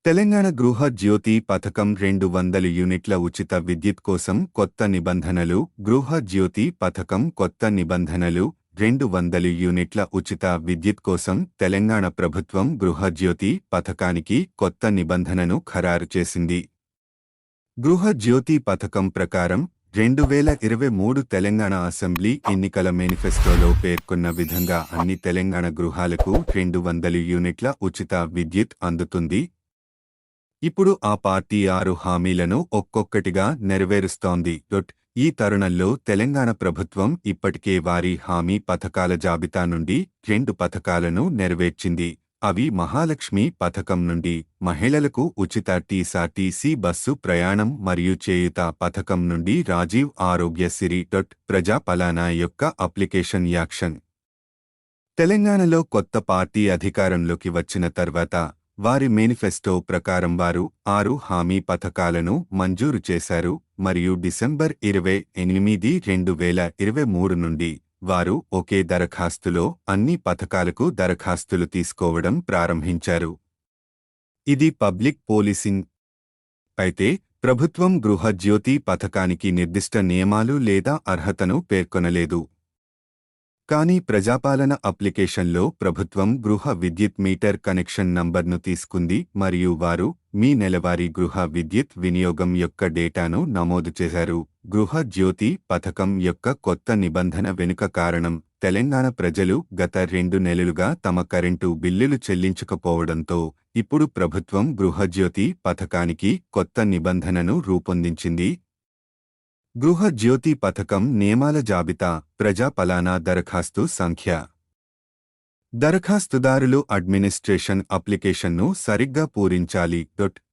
తెలంగాణ గృహ జ్యోతి పథకం 200 యూనిట్ల ఉచిత విద్యుత్ కోసం కొత్త నిబంధనలు. గృహ జ్యోతి పథకం కొత్త నిబంధనలు. 200 యూనిట్ల ఉచిత విద్యుత్ కోసం తెలంగాణ ప్రభుత్వం గృహ జ్యోతి పథకానికి కొత్త నిబంధనను ఖరారు చేసింది. గృహ జ్యోతి పథకం ప్రకారం 2023 తెలంగాణ అసెంబ్లీ ఎన్నికల మేనిఫెస్టోలో పేర్కొన్న విధంగా అన్ని తెలంగాణ గృహాలకు 200 యూనిట్ల ఉచిత విద్యుత్ అందుతుంది. ఇప్పుడు ఆ పార్టీ 6 హామీలను ఒక్కొక్కటిగా నెరవేరుస్తోంది. ఈ తరుణంలో తెలంగాణ ప్రభుత్వం ఇప్పటికే వారి హామీ పథకాల జాబితా నుండి 2 పథకాలను నెరవేర్చింది. అవి మహాలక్ష్మి పథకం నుండి మహిళలకు ఉచిత టీఎస్ఆర్టీసీ బస్సు ప్రయాణం మరియు చేయూత పథకం నుండి రాజీవ్ ఆరోగ్యశ్రీ. ప్రజాపాలన యొక్క అప్లికేషన్ యాక్షన్. తెలంగాణలో కొత్త పార్టీ అధికారంలోకి వచ్చిన తర్వాత వారి మేనిఫెస్టో ప్రకారం వారు 6 హామీ పథకాలను మంజూరు చేశారు మరియు డిసెంబర్ 28, 2023 నుండి వారు ఒకే దరఖాస్తులో అన్ని పథకాలకు దరఖాస్తులు తీసుకోవడం ప్రారంభించారు. ఇది పబ్లిక్ పోలీసింగ్. అయితే ప్రభుత్వం గృహ జ్యోతి పథకానికి నిర్దిష్ట నియమాలు లేదా అర్హతను పేర్కొనలేదు. కానీ ప్రజాపాలన అప్లికేషన్లో ప్రభుత్వం గృహ విద్యుత్ మీటర్ కనెక్షన్ నంబర్ను తీసుకుంది మరియు వారు మీ నెలవారీ గృహ విద్యుత్ వినియోగం యొక్క డేటాను నమోదు చేశారు. గృహ జ్యోతి పథకం యొక్క కొత్త నిబంధన వెనుక కారణం తెలంగాణ ప్రజలు గత 2 నెలలుగా తమ కరెంటు బిల్లులు చెల్లించకపోవడంతో ఇప్పుడు ప్రభుత్వం గృహజ్యోతి పథకానికి కొత్త నిబంధనను రూపొందించింది. గృహ జ్యోతి పథకం నియమాల జాబితా. ప్రజాపాలన దరఖాస్తు సంఖ్య. దరఖాస్తుదారులు అడ్మినిస్ట్రేషన్ అప్లికేషన్ను సరిగ్గా పూరించాలి.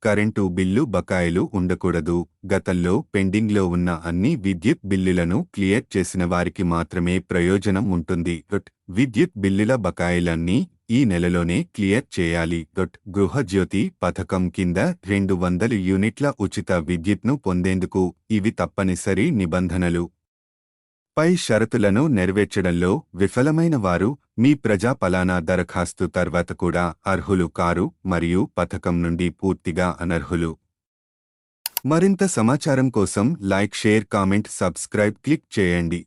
కరెంటు బిల్లు బకాయిలు ఉండకూడదు. గతంలో పెండింగ్లో ఉన్న అన్ని విద్యుత్ బిల్లులను క్లియర్ చేసిన వారికి మాత్రమే ప్రయోజనం ఉంటుంది. విద్యుత్ బిల్లుల బకాయిలన్నీ ఈ నెలలోనే క్లియర్ చేయాలి. గృహజ్యోతి పథకం కింద 200 యూనిట్ల ఉచిత విద్యుత్ను పొందేందుకు ఇవి తప్పనిసరి నిబంధనలు. పై షరతులను నెరవేర్చడంలో విఫలమైన వారు మీ ప్రజాపాలన దరఖాస్తు తర్వాత కూడా అర్హులు కారు మరియు పథకం నుండి పూర్తిగా అనర్హులు. మరింత సమాచారం కోసం like, share, comment, subscribe click చేయండి.